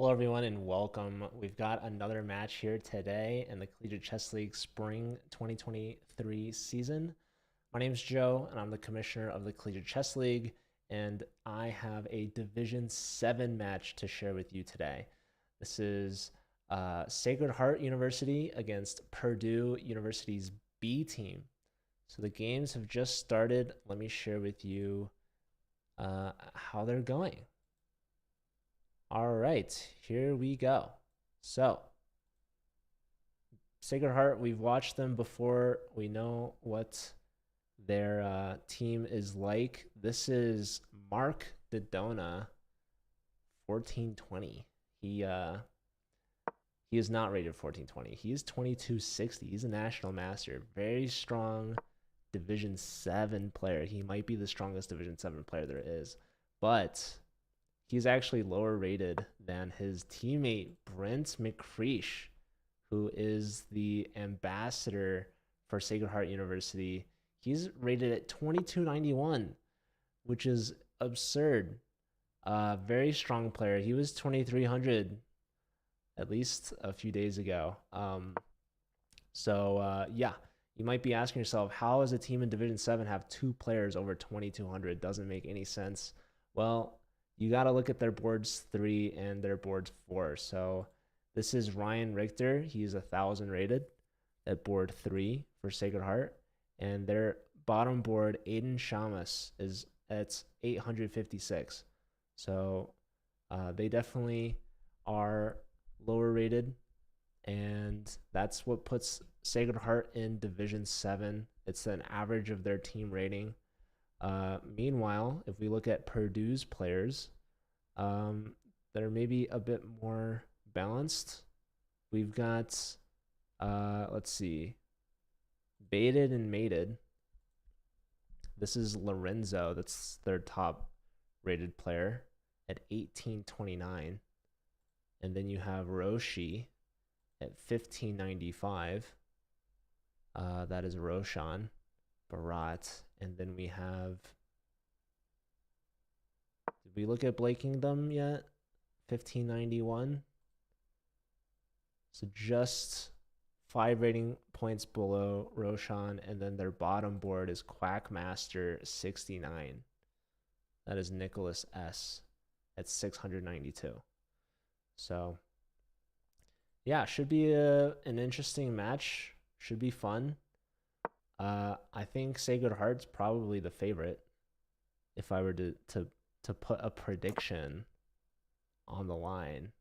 Hello, everyone, and welcome. We've got another match here today in the Collegiate Chess League Spring 2023 season. My name is Joe, and I'm the commissioner of the Collegiate Chess League, and I have a Division 7 match to share with you today. This is Sacred Heart University against Purdue University's B team. So the games have just started. Let me share with you how they're going. All right, here we go. So, Sacred Heart, we've watched them before. We know what their team is like. This is Mark Dodona, 1420. He is not rated 1420. He is 2260. He's a national master. Very strong Division 7 player. He might be the strongest Division 7 player there is. But he's actually lower rated than his teammate Brent McCreesh, who is the ambassador for Sacred Heart University. He's rated at 2291, which is absurd. Very strong player. He was 2300 at least a few days ago. Yeah, you might be asking yourself, how does a team in Division 7 have two players over 2200? Doesn't make any sense. Well, you got to look at their boards 3 and their boards 4. So this is Ryan Richter. He's 1,000 rated at board 3 for Sacred Heart. And their bottom board, Aiden Shamus, is at 856. So they definitely are lower rated. And that's what puts Sacred Heart in Division 7. It's an average of their team rating. Meanwhile, if we look at Purdue's players, they're maybe a bit more balanced. We've got, let's see, Baited and Mated. This is Lorenzo. That's their top rated player at 1829. And then you have Roshi at 1595. That is Roshan Barat. And then we have, did we look at Blakingdom yet? 1591. So just 5 rating points below Roshan. And then their bottom board is Quackmaster 69. That is Nicholas S. at 692. So yeah, should be an interesting match. Should be fun. I think Sacred Heart's probably the favorite if I were to put a prediction on the line.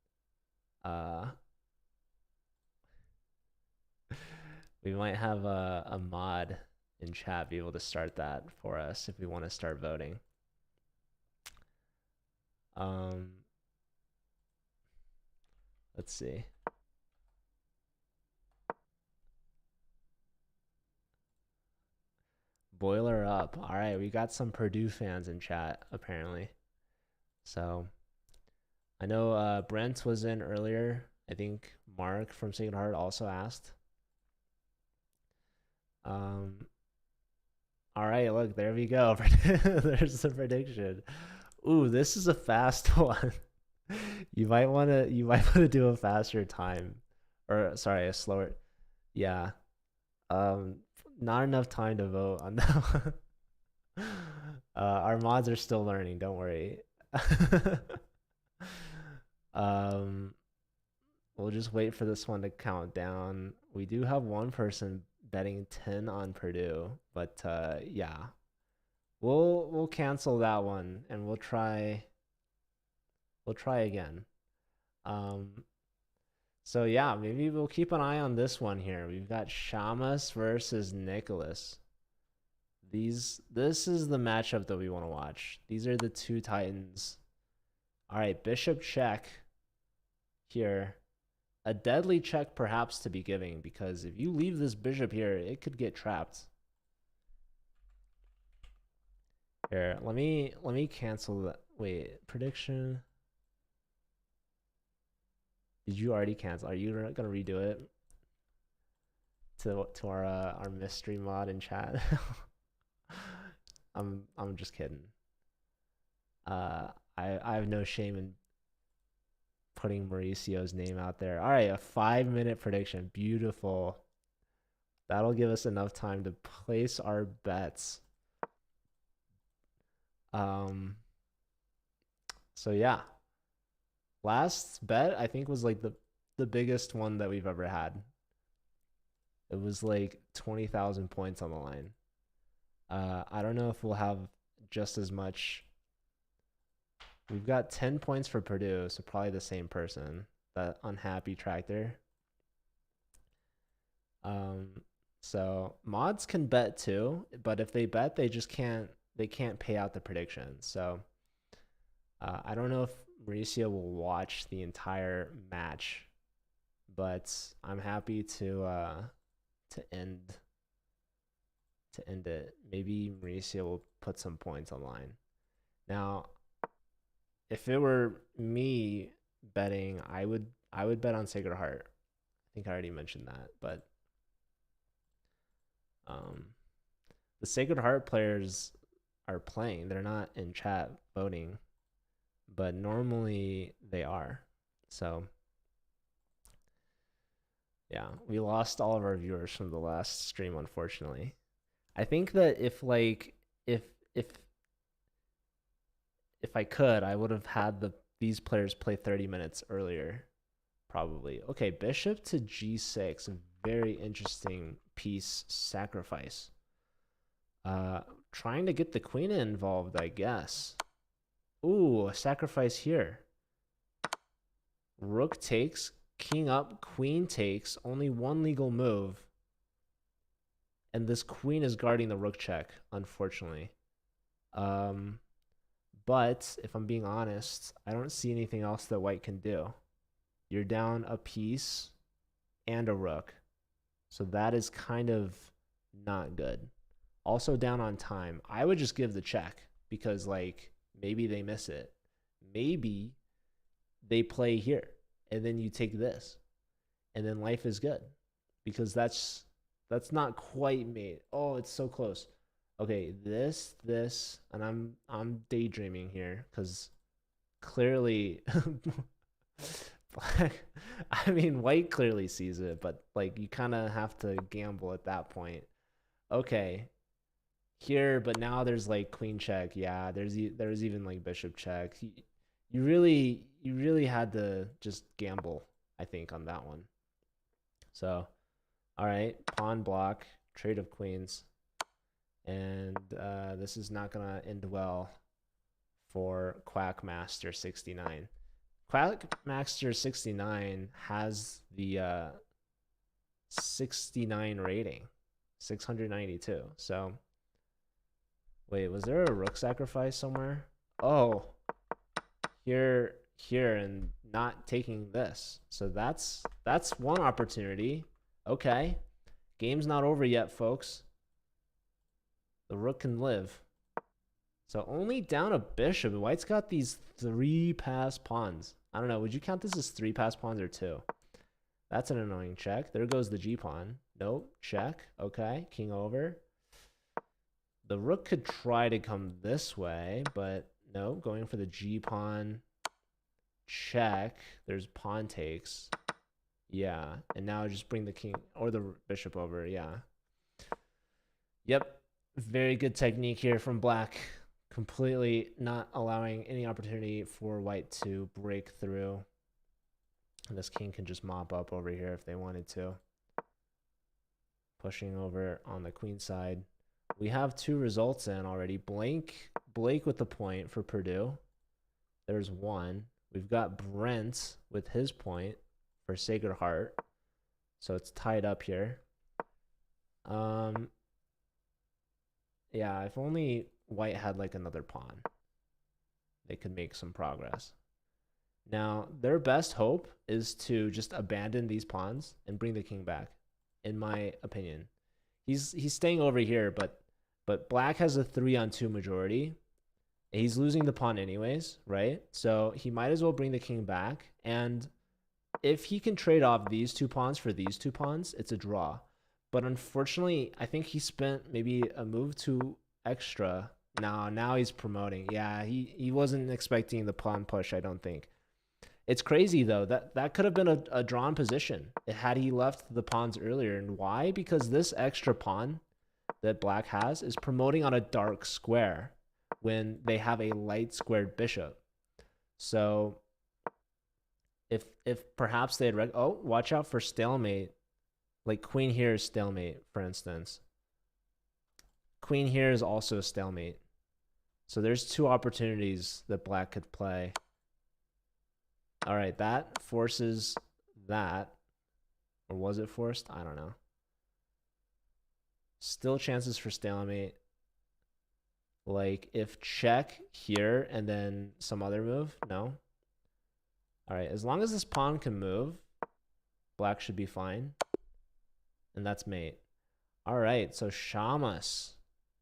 We might have a mod in chat be able to start that for us if we want to start voting. Let's see. Boiler up. All right, we got some Purdue fans in chat, apparently. So I know Brent was in earlier. I think Mark from Sacred Heart also asked. All right, look, there we go. There's the prediction. Ooh, this is a fast one. You might wanna do a faster time. Or sorry, a slower. Yeah. Not enough time to vote on that one. Our mods are still learning, don't worry. We'll just wait for this one to count down. We do have one person betting 10 on Purdue, but yeah. We'll cancel that one and we'll try again. So yeah, maybe we'll keep an eye on this one here. We've got Shamus versus Nicholas. This is the matchup that we want to watch. These are the two titans. All right, bishop check here. A deadly check perhaps to be giving, because if you leave this bishop here, it could get trapped. Here, let me cancel that. Wait, prediction. Did you already cancel? Are you gonna redo it to our mystery mod in chat? I'm just kidding. I have no shame in putting Mauricio's name out there. All right, a 5-minute prediction. Beautiful. That'll give us enough time to place our bets. So yeah. Last bet I think was like the biggest one that we've ever had. It was like 20,000 points on the line. I don't know if we'll have just as much. We've got 10 points for Purdue, so probably the same person. That unhappy tractor. So mods can bet too, but if they bet, they can't pay out the prediction. So I don't know if Mauricio will watch the entire match, but I'm happy to end it. Maybe Mauricio will put some points online. Now, if it were me betting, I would bet on Sacred Heart. I think I already mentioned that, but the Sacred Heart players are playing. They're not in chat voting, but normally they are. So yeah, we lost all of our viewers from the last stream, unfortunately. I think that if I could, I would have had these players play 30 minutes earlier, probably. Okay, bishop to g6, very interesting piece sacrifice. Trying to get the queen involved, I guess. Ooh, a sacrifice here. Rook takes, king up, queen takes, only one legal move. And this queen is guarding the rook check, unfortunately. But if I'm being honest, I don't see anything else that white can do. You're down a piece and a rook. So that is kind of not good. Also down on time. I would just give the check because like maybe they miss it. Maybe they play here and then you take this and then life is good because that's not quite made. Oh, it's so close. Okay, this, and I'm daydreaming here because clearly black, I mean, white clearly sees it, but like you kind of have to gamble at that point. Okay, here, but now there's like queen check. Yeah, there's even like bishop check. You really had to just gamble, I think, on that one. So, all right, pawn block, trade of queens. And this is not going to end well for Quackmaster69. Quackmaster69 has the 69 rating, 692. So, wait, was there a rook sacrifice somewhere? Oh, here, and not taking this. So that's one opportunity. Okay, game's not over yet, folks. The rook can live. So only down a bishop. White's got these 3-pass pawns. I don't know. Would you count this as 3-pass pawns or 2? That's an annoying check. There goes the g pawn. Nope. Check. Okay. King over. The rook could try to come this way, but no. Going for the g pawn. Check. There's pawn takes. Yeah. And now just bring the king or the bishop over. Yeah. Yep. Very good technique here from black. Completely not allowing any opportunity for white to break through. And this king can just mop up over here if they wanted to. Pushing over on the queen side. We have 2 results in already. Blake with the point for Purdue. There's 1. We've got Brent with his point for Sacred Heart. So it's tied up here. Yeah, if only white had like another pawn, they could make some progress. Now, their best hope is to just abandon these pawns and bring the king back, in my opinion. He's staying over here, but black has a 3-on-2 majority. He's losing the pawn anyways, right? So he might as well bring the king back. And if he can trade off these 2 pawns for these 2 pawns, it's a draw. But unfortunately, I think he spent maybe a move too extra. Now he's promoting. Yeah, he wasn't expecting the pawn push, I don't think. It's crazy though. That could have been a drawn position had he left the pawns earlier. And why? Because this extra pawn that black has is promoting on a dark square when they have a light squared bishop. So if perhaps they had oh, watch out for stalemate. Like queen here is stalemate, for instance. Queen here is also a stalemate. So there's two opportunities that black could play. All right, that forces that. Or was it forced? I don't know. Still chances for stalemate. Like if check here and then some other move? No. All right, as long as this pawn can move, black should be fine. And that's mate. All right, so Shamas,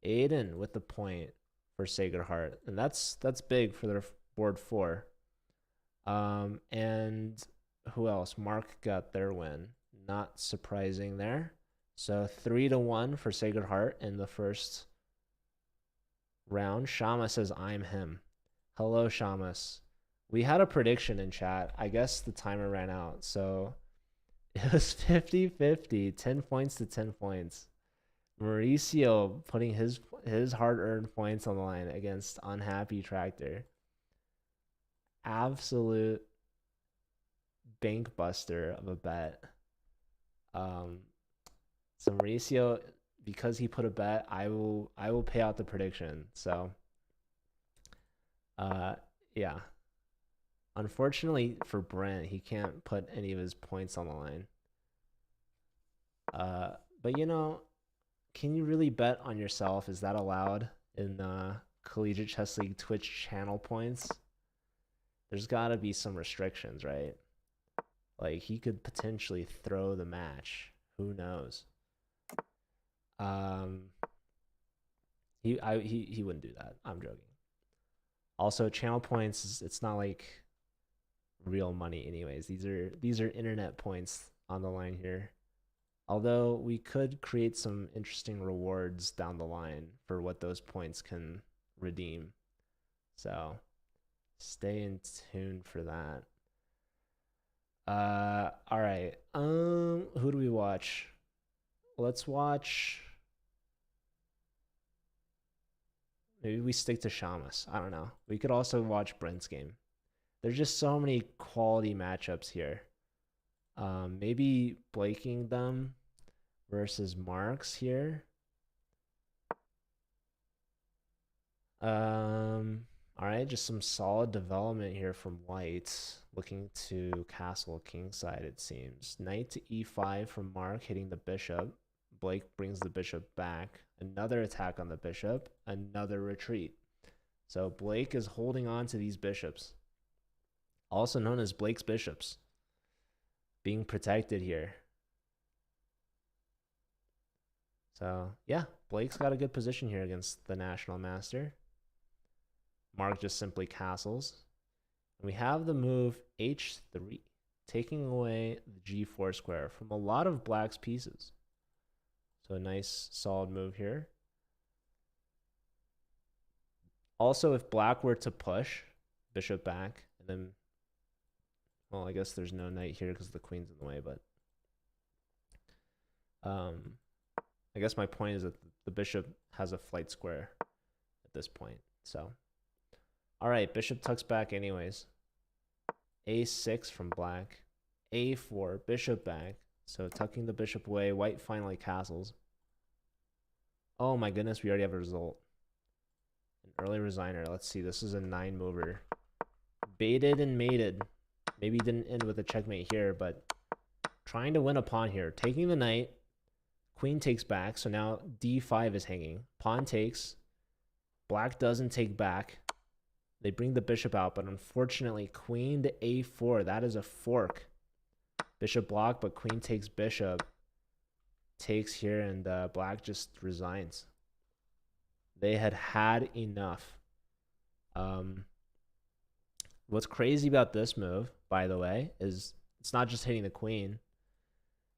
Aiden with the point for Sacred Heart. And that's big for their board 4. And who else? Mark got their win. Not surprising there. So 3-1 for Sacred Heart in the first round. Shamas says, I'm him. Hello, Shamas. We had a prediction in chat. I guess the timer ran out. So it was 50-50, 10 points to 10 points. Mauricio putting his hard-earned points on the line against Unhappy Tractor. Absolute bank buster of a bet. So Mauricio, because he put a bet, I will pay out the prediction. So yeah. Unfortunately for Brent, he can't put any of his points on the line. But you know, can you really bet on yourself? Is that allowed in Collegiate Chess League Twitch channel points? There's got to be some restrictions, right? Like he could potentially throw the match. Who knows? He wouldn't do that. I'm joking. Also, channel points, it's not like real money anyways. These are internet points on the line here. Although we could create some interesting rewards down the line for what those points can redeem. So stay in tune for that. All right. Who do we watch? Let's watch. Maybe we stick to Shamas. I don't know. We could also watch Brent's game. There's just so many quality matchups here. Maybe Blaking them versus Marks here. All right, just some solid development here from White. Looking to castle kingside, it seems. Knight to e5 from Mark, hitting the bishop. Blake brings the bishop back. Another attack on the bishop. Another retreat. So Blake is holding on to these bishops. Also known as Blake's bishops. Being protected here. So, yeah, Blake's got a good position here against the National Master. Mark just simply castles. And we have the move h3, taking away the g4 square from a lot of black's pieces. So a nice solid move here. Also, if black were to push bishop back, and then, well, I guess there's no knight here because the queen's in the way, but I guess my point is that the bishop has a flight square at this point. So, all right, bishop tucks back anyways. A6 from black. A4, bishop back. So tucking the bishop away, white finally castles. Oh my goodness, we already have a result. An early resigner. Let's see, this is a 9 mover. Baited and mated. Maybe didn't end with a checkmate here, but trying to win a pawn here. Taking the knight. Queen takes back, so now d5 is hanging. Pawn takes. Black doesn't take back. They bring the bishop out, but unfortunately, queen to a4. That is a fork. Bishop block, but queen takes bishop. Takes here, and black just resigns. They had enough. What's crazy about this move, by the way, is it's not just hitting the queen.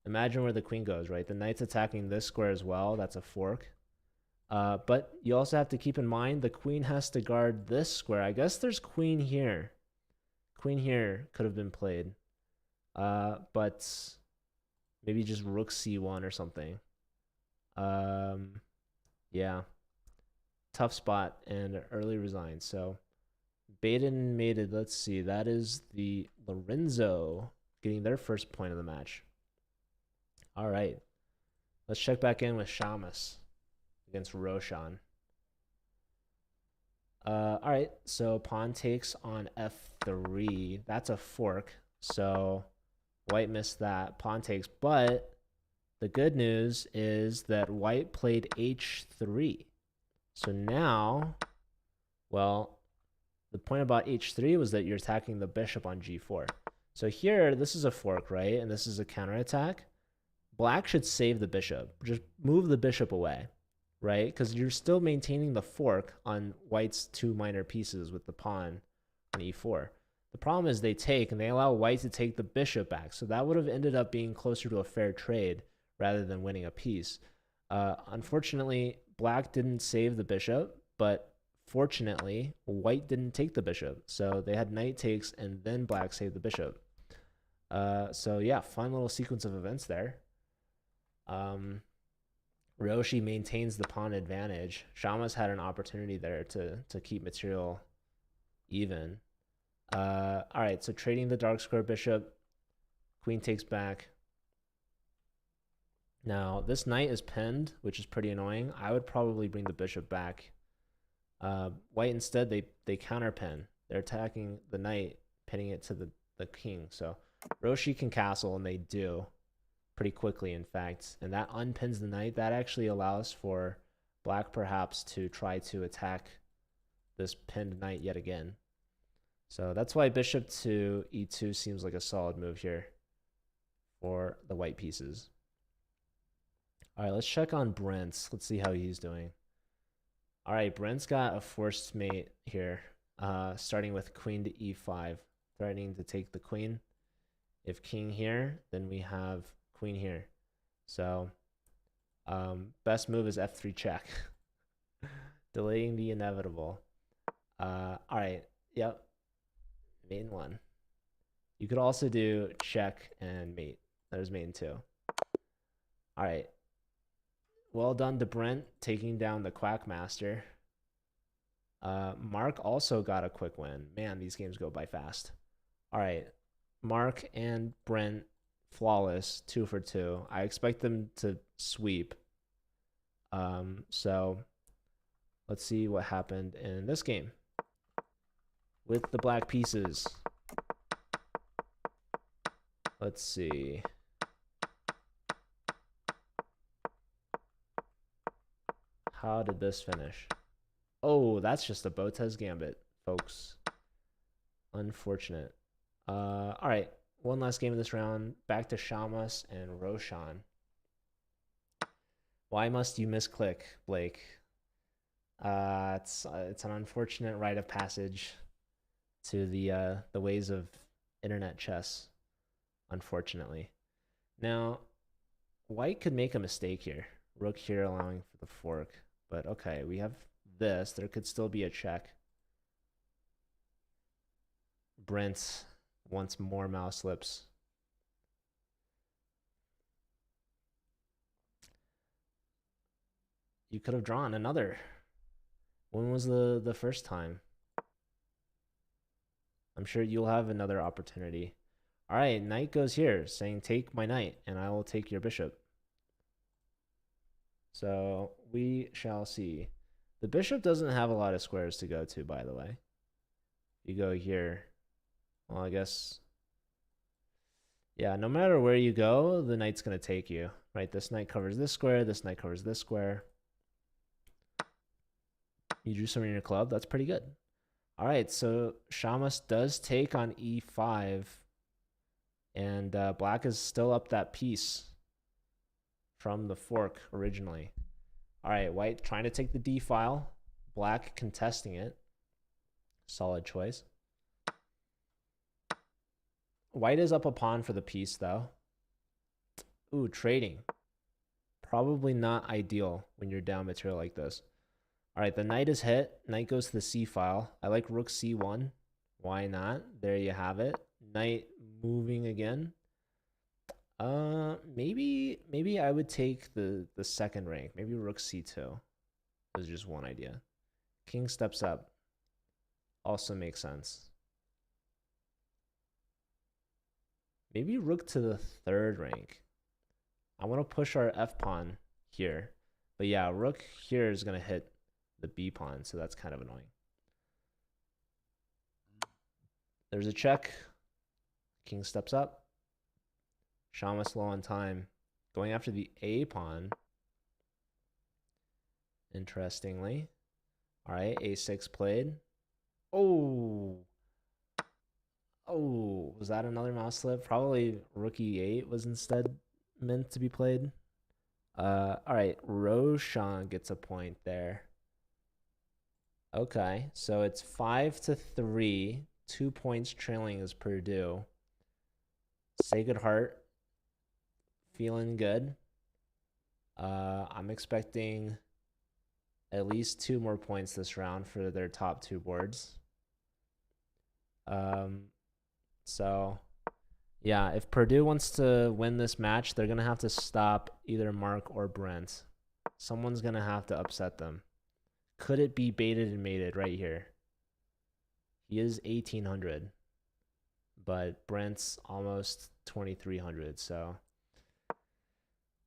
Imagine where the queen goes, right? The knight's attacking this square as well. That's a fork. But you also have to keep in mind the queen has to guard this square. I guess there's queen here. Queen here could have been played. But maybe just rook c1 or something. Yeah. Tough spot and early resigned. So Baden mated. Let's see. That is the Lorenzo getting their first point of the match. All right. Let's check back in with Shamus against Roshan. All right. So pawn takes on f3. That's a fork. So white missed that. Pawn takes. But the good news is that white played h3. So now, well, the point about h3 was that you're attacking the bishop on g4. So here, this is a fork, right? And this is a counterattack. Black should save the bishop. Just move the bishop away, right? Because you're still maintaining the fork on white's two minor pieces with the pawn on e4. The problem is they take, and they allow white to take the bishop back. So that would have ended up being closer to a fair trade rather than winning a piece. Unfortunately, black didn't save the bishop, but fortunately, white didn't take the bishop. So they had knight takes, and then black saved the bishop. So yeah, fun little sequence of events there. Roshi maintains the pawn advantage. Shamas had an opportunity there to keep material even. All right, so trading the dark square bishop. Queen takes back. Now, this knight is pinned, which is pretty annoying. I would probably bring the bishop back. White instead, they counter pin. They're attacking the knight, pinning it to the king. So Roshi can castle, and they do pretty quickly, in fact. And that unpins the knight. That actually allows for black perhaps to try to attack this pinned knight yet again. So that's why bishop to e2 seems like a solid move here for the white pieces. All right, let's check on Brent. Let's see how he's doing. All right, Brent's got a forced mate here, starting with queen to e5, threatening to take the queen. If king here, then we have queen here. So best move is f3 check, delaying the inevitable. All right, yep, main one. You could also do check and mate. There's main two. All right. Well done to Brent, taking down the Quackmaster. Mark also got a quick win. Man, these games go by fast. All right. Mark and Brent, flawless, 2 for 2. I expect them to sweep. So let's see what happened in this game with the black pieces. Let's see. How did this finish? Oh, that's just a Botez gambit, folks. Unfortunate. All right, one last game of this round. Back to Shamas and Roshan. Why must you misclick, Blake? It's an unfortunate rite of passage to the ways of internet chess, unfortunately. Now, white could make a mistake here. Rook here allowing for the fork. But okay, we have this. There could still be a check. Brent wants more mouse lips. You could have drawn another. When was the first time? I'm sure you'll have another opportunity. All right, knight goes here, saying take my knight, and I will take your bishop. So we shall see. The bishop doesn't have a lot of squares to go to, by the way. You go here. Well, I guess, yeah, no matter where you go, the knight's going to take you, right? This knight covers this square. This knight covers this square. You drew some in your club. That's pretty good. All right, so Shamas does take on e5. And black is still up that piece from the fork originally. All right, white trying to take the d file. Black contesting it. Solid choice. White is up a pawn for the piece, though. Ooh, trading. Probably not ideal when you're down material like this. All right, the knight is hit. Knight goes to the c file. I like rook c1. Why not? There you have it. Knight moving again. Maybe I would take the second rank. Maybe rook c2 is just one idea. King steps up. Also makes sense. Maybe rook to the third rank. I want to push our f pawn here. But yeah, rook here is going to hit the b pawn, so that's kind of annoying. There's a check. King steps up. Shamas low on time. Going after the a pawn. Interestingly. All right, a6 played. Oh. Oh, was that another mouse slip? Probably rook e8 was instead meant to be played. All right, Roshan gets a point there. Okay, so it's 5-3. 2 points trailing is Purdue. Sacred Heart, feeling good. I'm expecting at least 2 more points this round for their top 2 boards. So yeah, if Purdue wants to win this match, they're gonna have to stop either Mark or Brent. Someone's gonna have to upset them. Could it be baited and mated right here? He is 1800, but Brent's almost 2300, so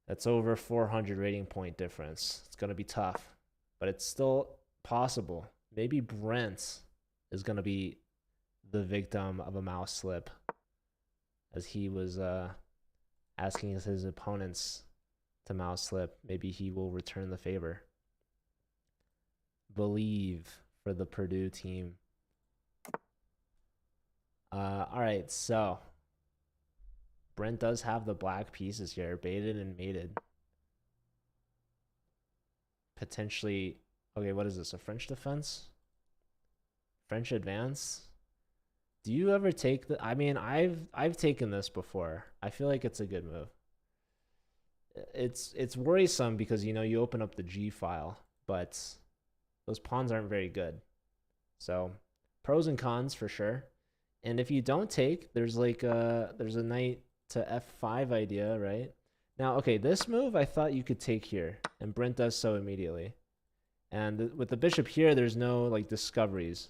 that's over 400 rating point difference. It's gonna be tough, but it's still possible. Maybe Brent is gonna be the victim of a mouse slip, as he was asking his opponents to mouse slip. Maybe he will return the favor. Believe for the Purdue team. All right, so Brent does have the black pieces here, baited and mated. Potentially, okay, what is this? A French defense? French advance? Do you ever take the? I mean, I've taken this before. I feel like it's a good move. It's worrisome because you open up the G file, but those pawns aren't very good. So pros and cons for sure. And if you don't take, there's a knight to f5 idea, right? Now, okay, this move I thought you could take here, and Brent does so immediately. And with the bishop here, there's no like discoveries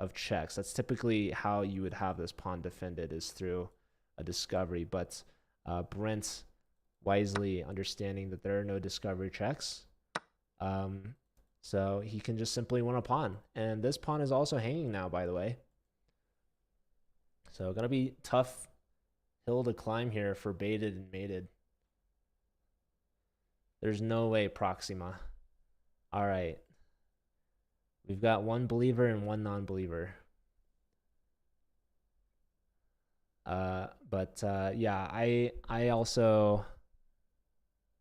of checks. That's typically how you would have this pawn defended, is through a discovery. But Brent wisely understanding that there are no discovery checks, so he can just simply win a pawn. And this pawn is also hanging now, by the way. So gonna be tough hill to climb here for baited and mated. There's no way Proxima. All right. We've got one believer and one non-believer. Yeah, I also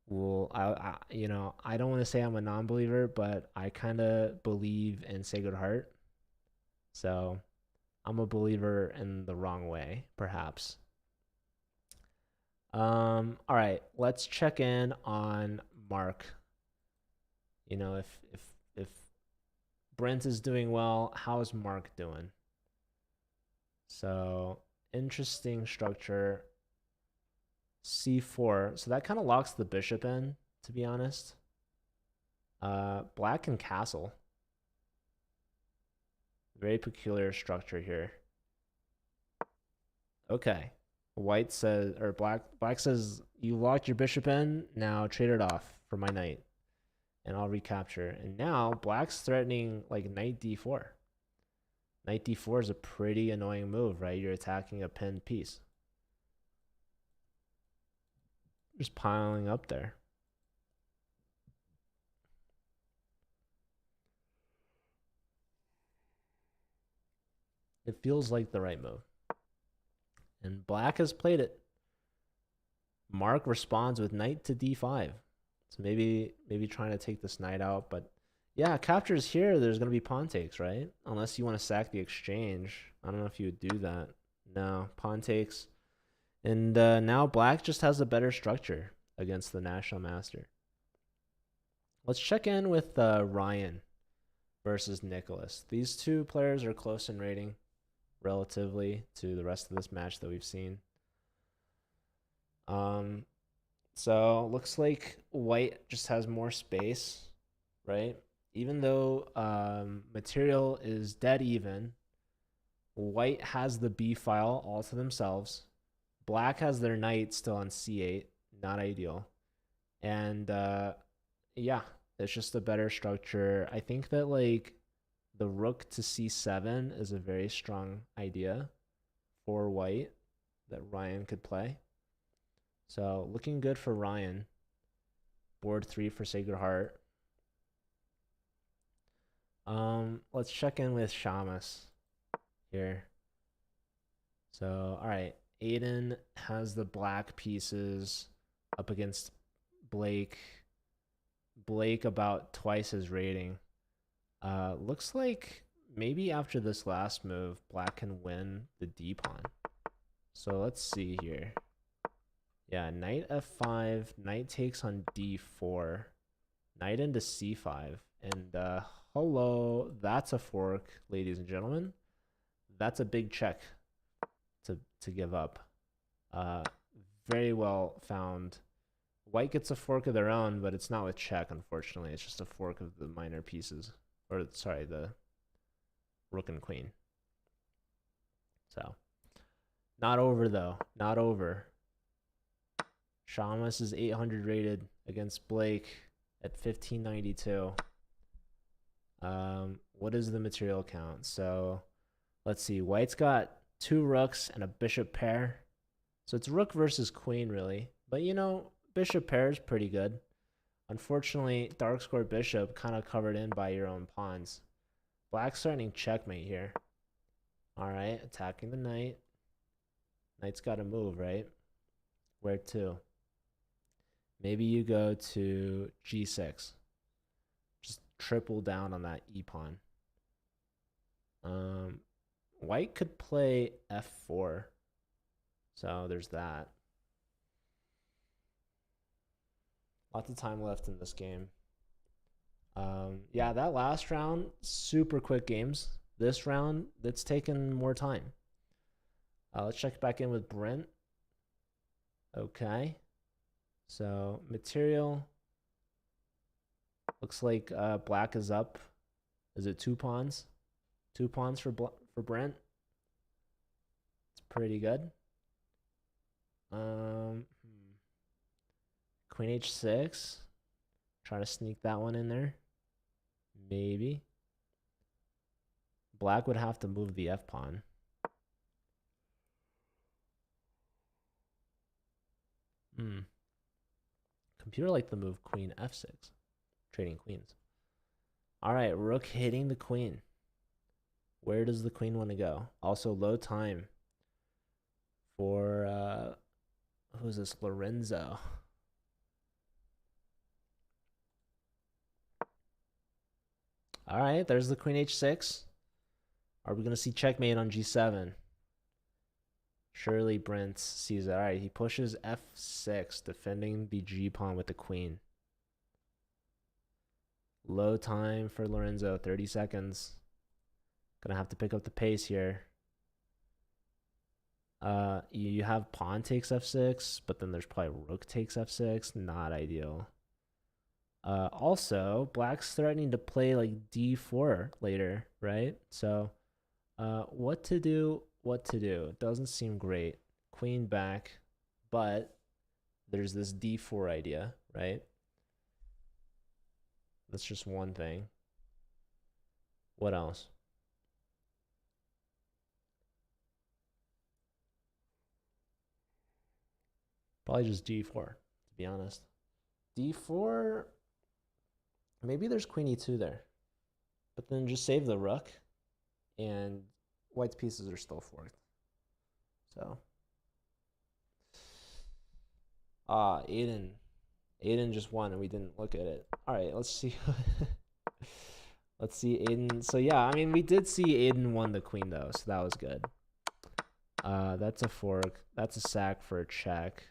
will I don't want to say I'm a non-believer, but I kind of believe in Sacred Heart. So I'm a believer in the wrong way, perhaps. All right, let's check in on Mark. If Brent is doing well, how's Mark doing? So interesting structure. C4. So that kind of locks the bishop in, to be honest. Black and castle. Very peculiar structure here. Okay. White says, or black says, you locked your bishop in, now trade it off for my knight, and I'll recapture. And now black's threatening like knight d4. Knight d4 is a pretty annoying move, right? You're attacking a pinned piece. Just piling up there. It feels like the right move. And black has played it. Mark responds with knight to d5. So maybe trying to take this knight out, but yeah, captures here, there's going to be pawn takes, right? Unless you want to sack the exchange. I don't know if you would do that. No, pawn takes. And now black just has a better structure against the National Master. Let's check in with Ryan versus Nicholas. These two players are close in rating. relatively to the rest of this match that we've seen. So looks like white just has more space, right? Even though material is dead even, white has the B file all to themselves. Black has their knight still on C8, not ideal. And yeah, it's just a better structure. I think that like the rook to C7 is a very strong idea for white that Ryan could play. So looking good for Ryan. Board 3 for Sacred Heart. Let's check in with Shamus here. So, all right, Aiden has the black pieces up against Blake. Blake about twice his rating. Looks like maybe after this last move, black can win the D pawn. So let's see here. Yeah, knight f5, knight takes on d4, knight into c5, and hello, that's a fork, ladies and gentlemen. That's a big check to give up. Very well found. White gets a fork of their own, but it's not with check, unfortunately. It's just a fork of the minor pieces. Or, sorry, the rook and queen. So, not over, though. Not over. Shamus is 800 rated against Blake at 1592. What is the material count? So, let's see. White's got 2 rooks and a bishop pair. So, it's rook versus queen, really. But, you know, bishop pair is pretty good. Unfortunately, dark square bishop kind of covered in by your own pawns. Black's starting checkmate here. All right, attacking the knight. Knight's got to move, right? Where to? Maybe you go to g6. Just triple down on that e-pawn. White could play f4. So there's that. Lots of time left in this game. Yeah, that last round, super quick games. This round, it's taken more time. Let's check back in with Brent. Okay. So, material. Looks like black is up. Is it 2 pawns? 2 pawns for Brent. It's pretty good. Queen h6. Try to sneak that one in there. Maybe. Black would have to move the f pawn. Computer liked the move queen f6. Trading queens. All right, rook hitting the queen. Where does the queen want to go? Also low time for who's this? Lorenzo. All right, there's the queen h6. Are we going to see checkmate on g7? Surely Brent sees it. All right, he pushes f6, defending the g pawn with the queen. Low time for Lorenzo, 30 seconds. Gonna have to pick up the pace here. You have pawn takes f6, but then there's probably rook takes f6. Not ideal. Also, black's threatening to play like d4 later, right? So, what to do? What to do? Doesn't seem great. Queen back, but there's this d4 idea, right? That's just one thing. What else? Probably just d4, to be honest. d4, maybe there's queen e2 there. But then just save the rook, and white's pieces are still forked. So. Aiden. Aiden just won, and we didn't look at it. All right, let's see. Let's see Aiden. So, yeah, I mean, we did see Aiden won the queen, though, so that was good. That's a fork. That's a sack for a check.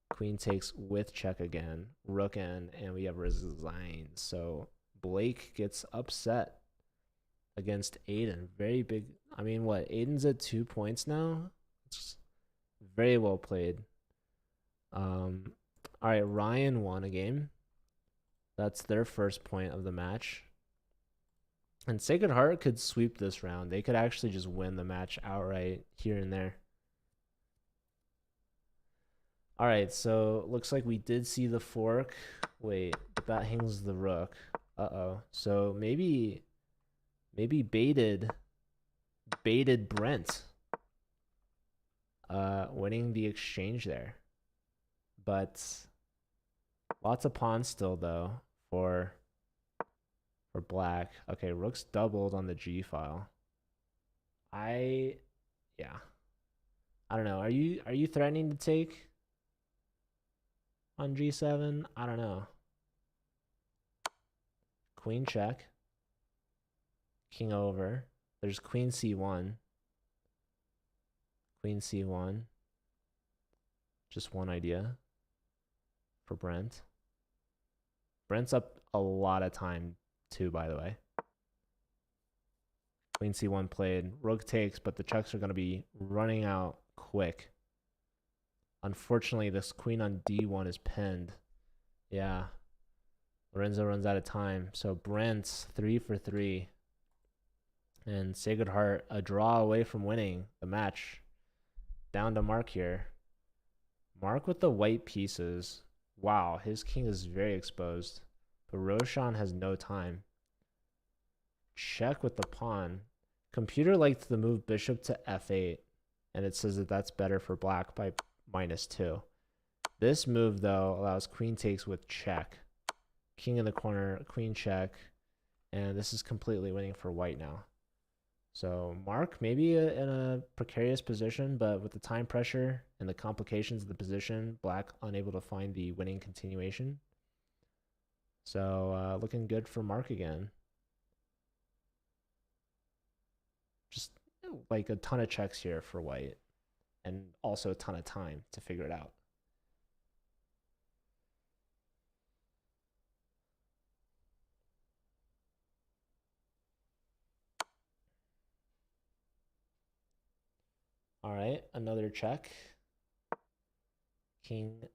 Queen takes with check again. Rook in, and we have resign. So Blake gets upset. against Aiden. Very big. I mean, what? Aiden's at 2 points now. It's very well played. All right, Ryan won a game. That's their first point of the match. And Sacred Heart could sweep this round. They could actually just win the match outright here and there. All right, so looks like we did see the fork. Wait, but that hangs the rook. Uh-oh. So maybe baited Brent winning the exchange there. But lots of pawns still though for black. Okay, rook's doubled on the G file. Yeah. I don't know. Are you threatening to take on G7? I don't know. Queen check. King over. There's queen C1. Queen C1. Just one idea for Brent. Brent's up a lot of time too, by the way. Queen C1 played. Rook takes, but the checks are going to be running out quick. Unfortunately, this queen on D1 is pinned. Yeah. Lorenzo runs out of time. So Brent's 3 for 3. And Sacred Heart a draw away from winning the match. Down to Mark here. Mark with the white pieces. Wow, his king is very exposed. But Roshan has no time. Check with the pawn. Computer liked the move bishop to F8. And it says that that's better for black by -2. This move, though, allows queen takes with check. King in the corner, queen check. And this is completely winning for white now. So Mark maybe in a precarious position, but with the time pressure and the complications of the position, black unable to find the winning continuation. So looking good for Mark again. Just like a ton of checks here for white, and also a ton of time to figure it out. All right, another check. King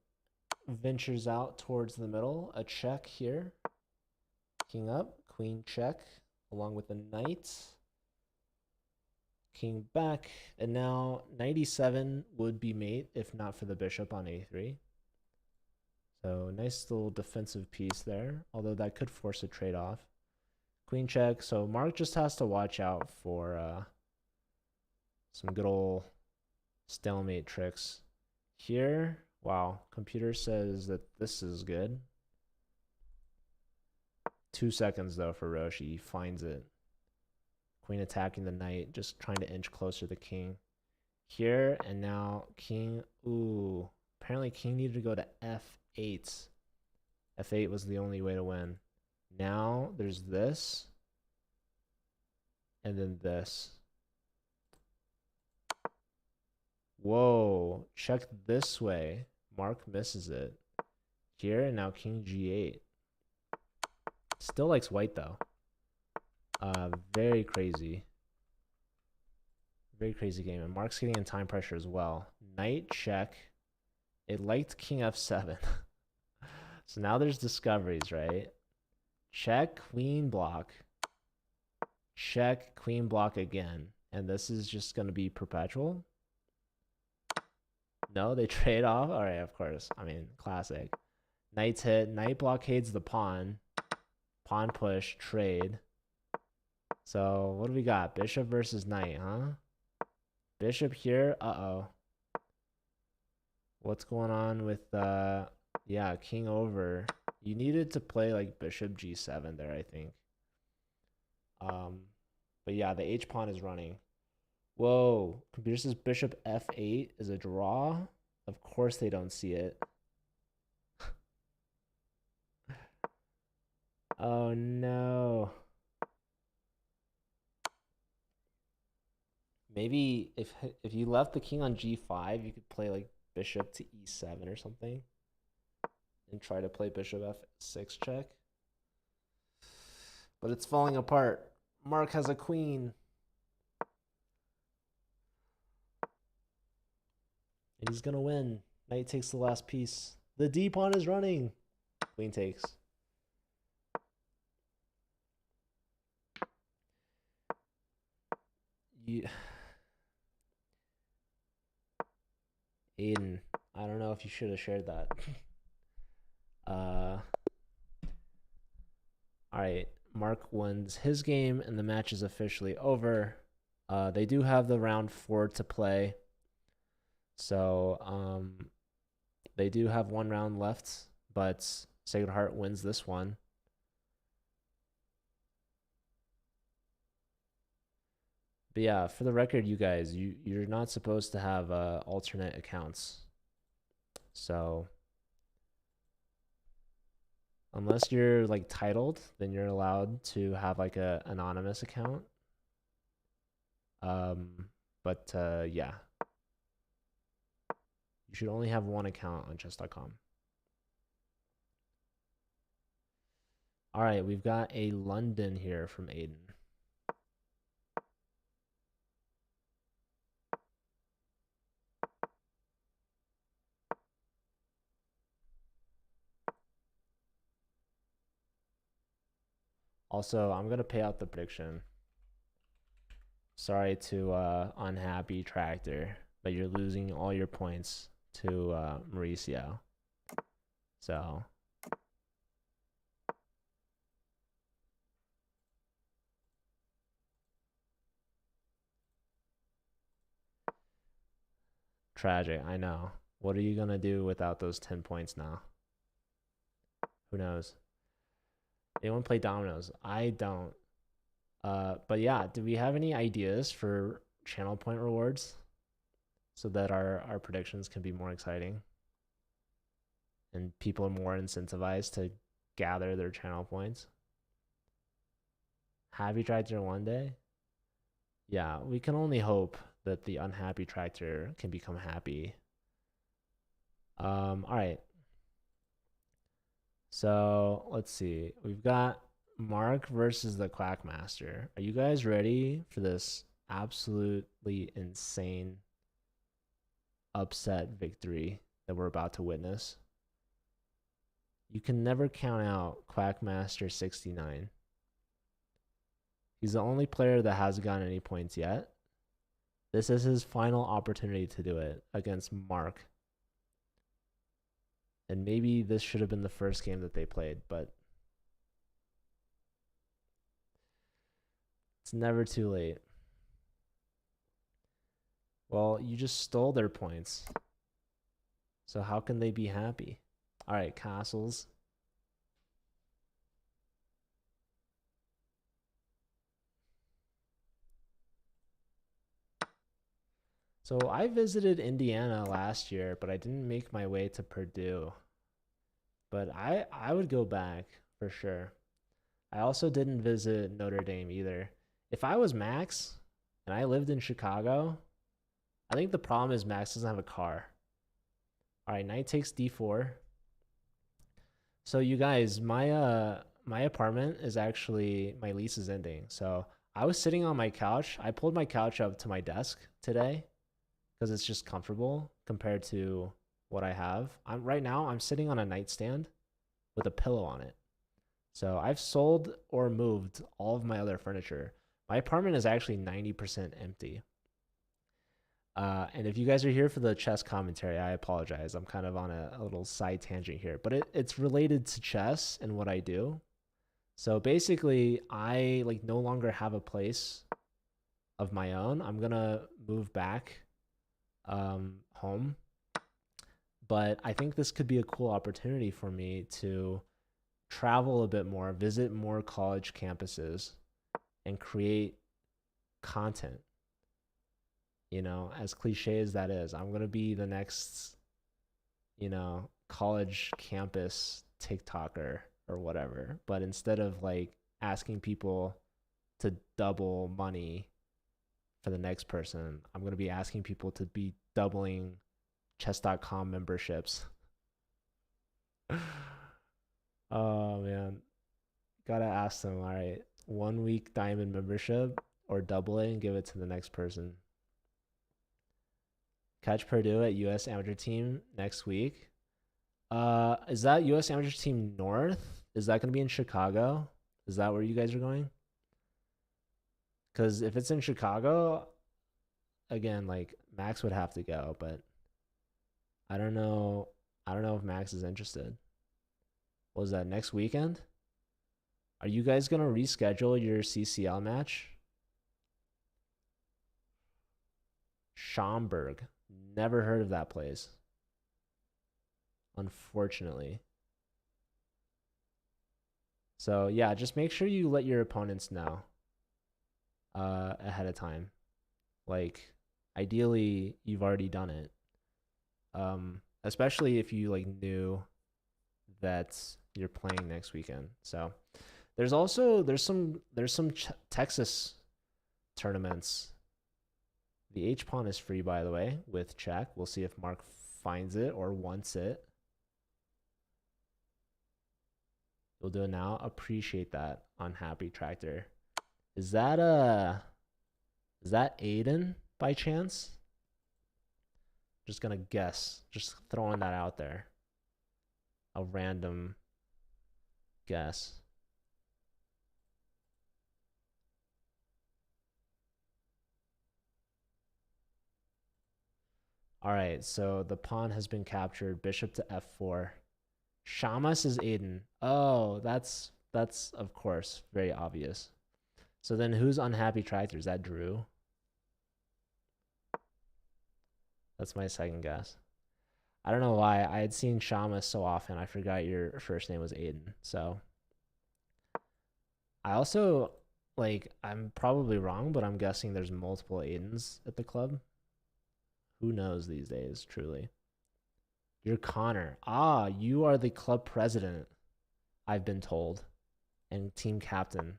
ventures out towards the middle. A check here. King up, queen check, along with the knight. King back, and now 97 would be mate if not for the bishop on A3. So nice little defensive piece there, although that could force a trade-off. Queen check, so Mark just has to watch out for some good old stalemate tricks. Here, wow, computer says that this is good. 2 seconds though for Roshi, he finds it. Queen attacking the knight, just trying to inch closer to the king. Here, and now king, ooh, apparently king needed to go to F8. F8 was the only way to win. Now there's this, and then this. Whoa, check this way. Mark misses it. Here, and now king G8. Still likes white though. Very crazy. Very crazy game. And Mark's getting in time pressure as well. Knight check. It liked king F7. So now there's discoveries, right? Check, queen block. Check, queen block again. And this is just going to be perpetual. No, they trade off. All right, of course. I mean, classic. Knight's hit. Knight blockades the pawn. Pawn push, trade. So what do we got? Bishop versus knight, huh? Bishop here. Uh-oh. What's going on with yeah, king over. You needed to play like bishop G7 there, I think. But yeah, the H pawn is running. Whoa, computer says bishop F8 is a draw. Of course they don't see it. Oh no. Maybe if you left the king on G5, you could play like bishop to E7 or something and try to play bishop F6 check. But it's falling apart. Mark has a queen. And he's going to win. Knight takes the last piece. The D pawn is running. Queen takes. You... Aiden, I don't know if you should have shared that. All right. Mark wins his game, and the match is officially over. They do have the round 4 to play. So they do have one round left, but Sacred Heart wins this one. But yeah, for the record, you guys, you're not supposed to have alternate accounts. So unless you're like titled, then you're allowed to have like a anonymous account. But yeah. You should only have one account on chess.com. All right, we've got a London here from Aiden. Also, I'm going to pay out the prediction. Sorry to Unhappy Tractor, but you're losing all your points to Mauricio. So tragic, I know. What are you going to do without those 10 points now? Who knows? Anyone play dominoes? I don't. But yeah, do we have any ideas for channel point rewards so that our predictions can be more exciting and people are more incentivized to gather their channel points? Happy Tractor one day? Yeah, we can only hope that the unhappy tractor can become happy. All right. So let's see. We've got Mark versus the Quackmaster. Are you guys ready for this absolutely insane upset victory that we're about to witness? You can never count out Quackmaster 69. He's the only player that hasn't gotten any points yet. This is his final opportunity to do it against Mark. And maybe this should have been the first game that they played, but it's never too late. Well, you just stole their points. So how can they be happy? All right, castles. So I visited Indiana last year, but I didn't make my way to Purdue. But I would go back for sure. I also didn't visit Notre Dame either. If I was Max and I lived in Chicago, I think the problem is Max doesn't have a car. All right, knight takes d4. So you guys, my apartment is actually, my lease is ending. So I was sitting on my couch. I pulled my couch up to my desk today because it's just comfortable compared to what I have. Right now I'm sitting on a nightstand with a pillow on it. So I've sold or moved all of my other furniture. My apartment is actually 90% empty. And if you guys are here for the chess commentary, I apologize. I'm kind of on a little side tangent here, but it's related to chess and what I do. So basically, I like no longer have a place of my own. I'm gonna move back home, but I think this could be a cool opportunity for me to travel a bit more, visit more college campuses, and create content. You know, as cliche as that is, I'm going to be the next, you know, college campus TikToker or whatever. But instead of like asking people to double money for the next person, I'm going to be asking people to be doubling chess.com memberships. Oh man, gotta ask them. All right, 1 week diamond membership or double it and give it to the next person. Catch Purdue at US Amateur Team next week. Is that US Amateur Team North? Is that going to be in Chicago? Is that where you guys are going? Because if it's in Chicago, again, like Max would have to go, but I don't know. I don't know if Max is interested. What was that, next weekend? Are you guys gonna reschedule your CCL match? Schaumburg. Never heard of that place. Unfortunately. So yeah, just make sure you let your opponents know ahead of time. Like ideally you've already done it. Especially if you like knew that you're playing next weekend. So there's some Texas tournaments. The H pawn is free, by the way, with check. We'll see if Mark finds it or wants it. You'll do it now. Appreciate that, Unhappy Tractor. Is that Aiden by chance? Just gonna guess. Just throwing that out there. A random guess. All right, so the pawn has been captured. Bishop to f4. Shamas is Aiden. Oh, that's of course very obvious. So then who's Unhappy Tractor? Is that Drew? That's my second guess. I don't know why. I had seen Shamas so often. I forgot your first name was Aiden. So I also, like, I'm probably wrong, but I'm guessing there's multiple Aidens at the club. Who knows these days, truly. You're Connor. Ah, you are the club president, I've been told, and team captain.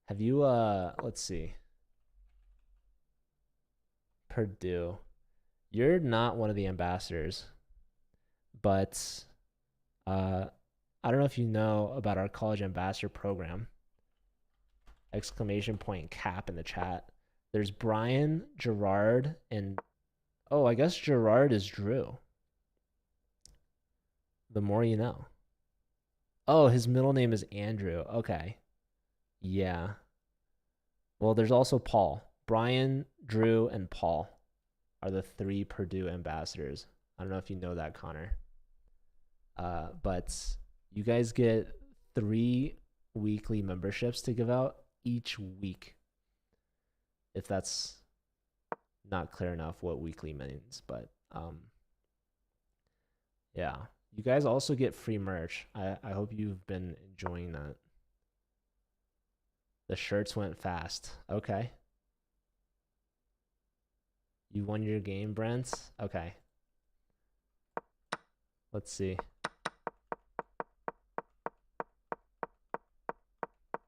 Have you, let's see. Purdue. You're not one of the ambassadors, but I don't know if you know about our college ambassador program. Exclamation point cap in the chat. There's Brian, Gerard, and oh, I guess Gerard is Drew. The more you know. Oh, his middle name is Andrew. Okay. Yeah. Well, there's also Paul. Brian, Drew, and Paul are the 3 Purdue ambassadors. I don't know if you know that, Connor. But you guys get 3 weekly memberships to give out each week. If that's not clear enough what weekly means, but yeah. You guys also get free merch. I hope you've been enjoying that. The shirts went fast. Okay. You won your game, Brent? Okay. Let's see.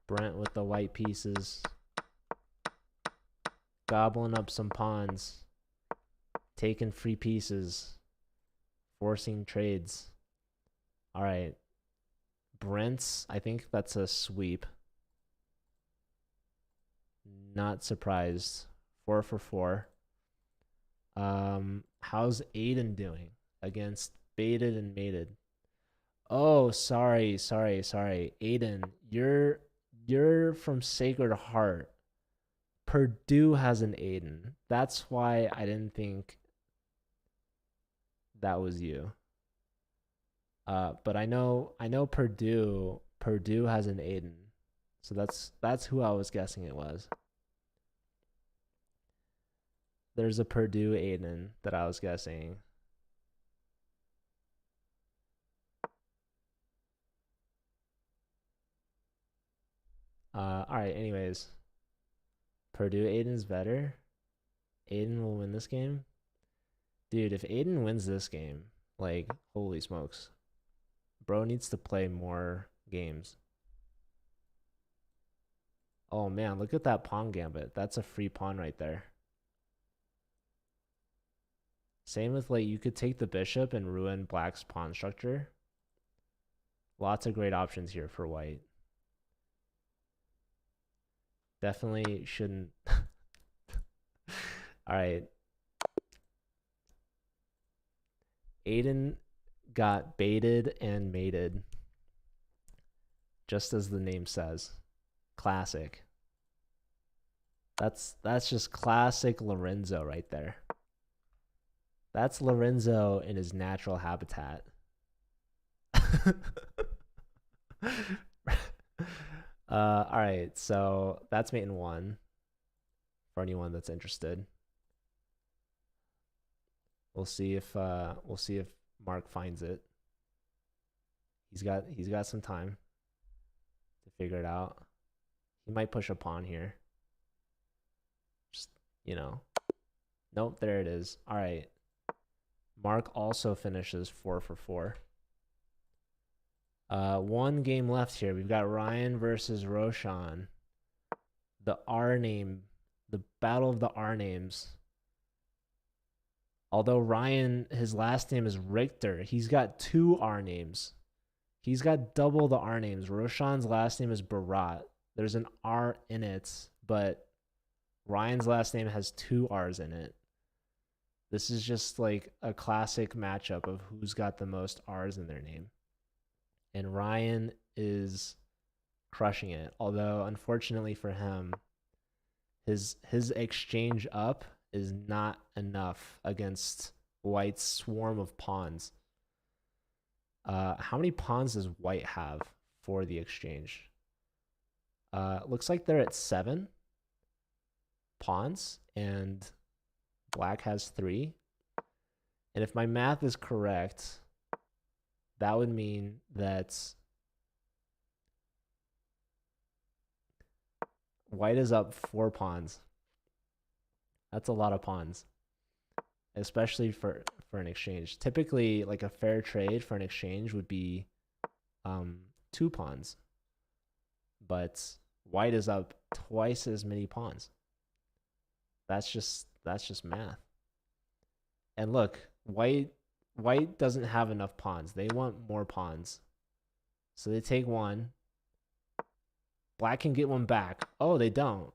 Brent with the white pieces. Gobbling up some pawns. Taking free pieces. Forcing trades. All right. Brent's, I think that's a sweep. Not surprised. 4 for 4. How's Aiden doing against Baited and Mated? Oh, sorry. Aiden, you're from Sacred Heart. Purdue has an Aiden. That's why I didn't think that was you. But I know Purdue has an Aiden. So that's who I was guessing it was. There's a Purdue Aiden that I was guessing. All right, anyways. Purdue Aiden's better. Aiden will win this game. Dude, if Aiden wins this game, like, holy smokes. Bro needs to play more games. Oh, man, look at that pawn gambit. That's a free pawn right there. Same with, like, you could take the bishop and ruin black's pawn structure. Lots of great options here for white. Definitely shouldn't. All right. Aiden got baited and mated, just as the name says. Classic. That's just classic Lorenzo right there. That's Lorenzo in his natural habitat. All right, so that's mate in 1 for anyone that's interested. We'll see if Mark finds it. He's got some time to figure it out. He might push a pawn here. Just, Nope, there it is. All right. Mark also finishes 4 for 4. 1 game left here. We've got Ryan versus Roshan. The battle of the R names. Although Ryan, his last name is Richter, he's got 2 R names. He's got double the R names. Roshan's last name is Barat. There's an R in it, but Ryan's last name has 2 R's in it. This is just like a classic matchup of who's got the most R's in their name. And Ryan is crushing it. Although, unfortunately for him, his exchange up is not enough against white's swarm of pawns. How many pawns does white have for the exchange? Looks like they're at 7 pawns, and black has 3. And if my math is correct, that would mean that white is up 4 pawns. That's a lot of pawns, especially for an exchange. Typically, like a fair trade for an exchange would be 2 pawns, but white is up twice as many pawns. That's just math. And look, white doesn't have enough pawns. They want more pawns, so they take 1. Black can get 1 back. Oh, they don't.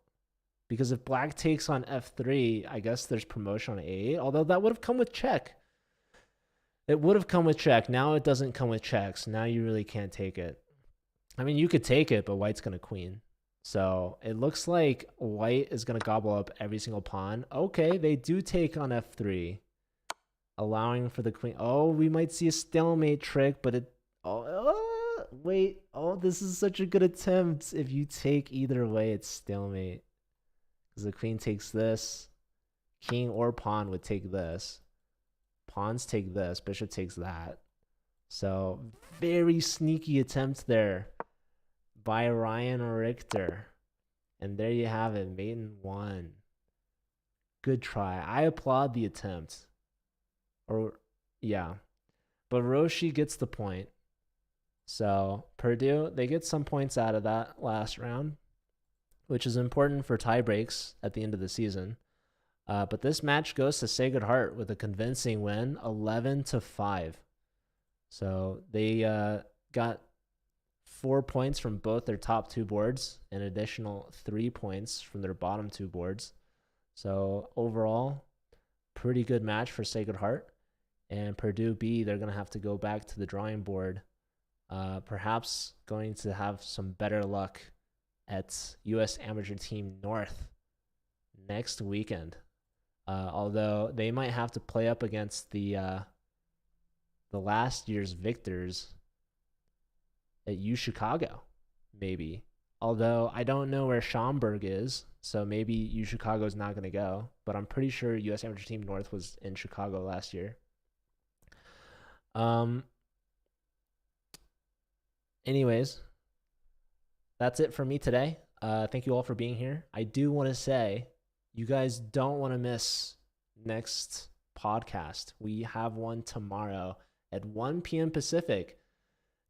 Because if black takes on f3, I guess there's promotion on a8, although that would have come with check. It would have come with check. Now it doesn't come with check, so now you really can't take it. I mean, you could take it, but white's going to queen. So it looks like white is going to gobble up every single pawn. Okay, they do take on f3, allowing for the queen. Oh, we might see a stalemate trick, but it... wait. Oh, this is such a good attempt. If you take either way, it's stalemate. Because the queen takes this. King or pawn would take this. Pawns take this. Bishop takes that. So, very sneaky attempt there by Ryan Richter. And there you have it. Mate in 1. Good try. I applaud the attempt. Yeah. But Roshi gets the point. So, Purdue, they get some points out of that last round, which is important for tie breaks at the end of the season. But this match goes to Sacred Heart with a convincing win, 11-5. So they got 4 points from both their top 2 boards, an additional 3 points from their bottom 2 boards. So overall, pretty good match for Sacred Heart. And Purdue B, they're going to have to go back to the drawing board, perhaps going to have some better luck at U.S. Amateur Team North next weekend. Although they might have to play up against the last year's victors at U Chicago, maybe. Although I don't know where Schaumburg is, so maybe U Chicago is not going to go. But I'm pretty sure U.S. Amateur Team North was in Chicago last year. Anyways, that's it for me today. Thank you all for being here. I do want to say, you guys don't want to miss next podcast. We have one tomorrow at 1 p.m. Pacific.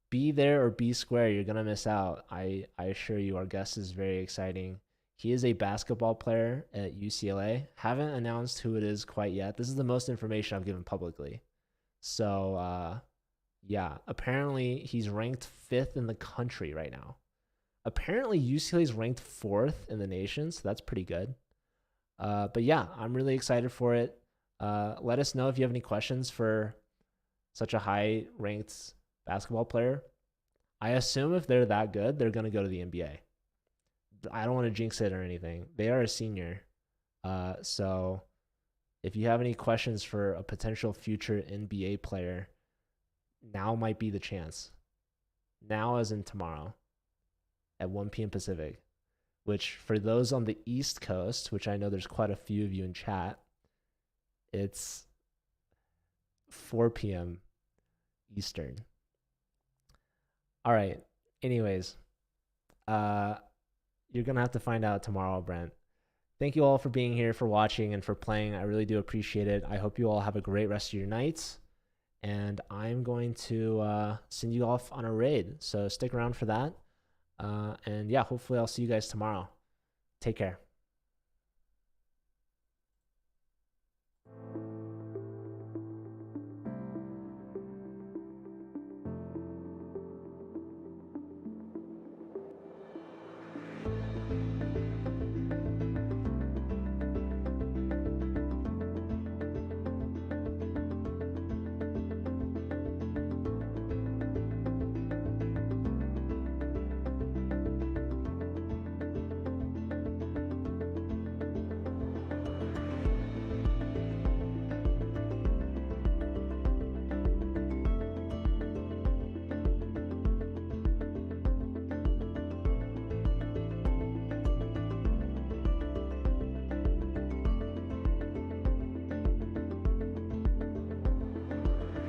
Be there or be square. You're going to miss out. I assure you, our guest is very exciting. He is a basketball player at UCLA. Haven't announced who it is quite yet. This is the most information I've given publicly. So Yeah, apparently he's ranked 5th in the country right now. Apparently UCLA is ranked 4th in the nation, so that's pretty good. But yeah, I'm really excited for it. Let us know if you have any questions for such a high ranked basketball player. I assume if they're that good, they're going to go to the NBA. I don't want to jinx it or anything. They are a senior. So if you have any questions for a potential future NBA player, now might be the chance. Now, as in tomorrow at 1 p.m. Pacific, which for those on the East Coast, which I know there's quite a few of you in chat, it's 4 p.m. Eastern. All right. Anyways, you're going to have to find out tomorrow, Brent. Thank you all for being here, for watching, and for playing. I really do appreciate it. I hope you all have a great rest of your nights. And I'm going to send you off on a raid. So stick around for that. And yeah, hopefully I'll see you guys tomorrow. Take care.